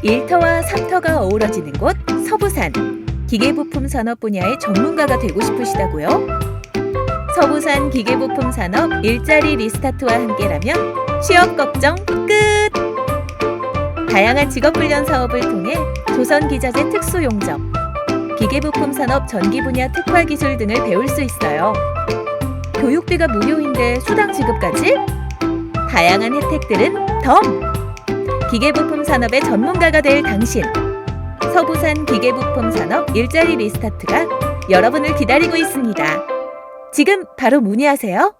일터와 삼터가 어우러지는 곳 서부산. 기계부품 산업 분야의 전문가가 되고 싶으시다고요? 서부산 기계부품 산업 일자리 리스타트와 함께라면 취업 걱정 끝! 다양한 직업훈련 사업을 통해 조선기자재 특수용접, 기계부품 산업 전기 분야 특화 기술 등을 배울 수 있어요. 교육비가 무료인데 수당 지급까지? 다양한 혜택들은 덤! 기계부품 산업의 전문가가 될 당신. 서부산 기계부품 산업 일자리 리스타트가 여러분을 기다리고 있습니다. 지금 바로 문의하세요.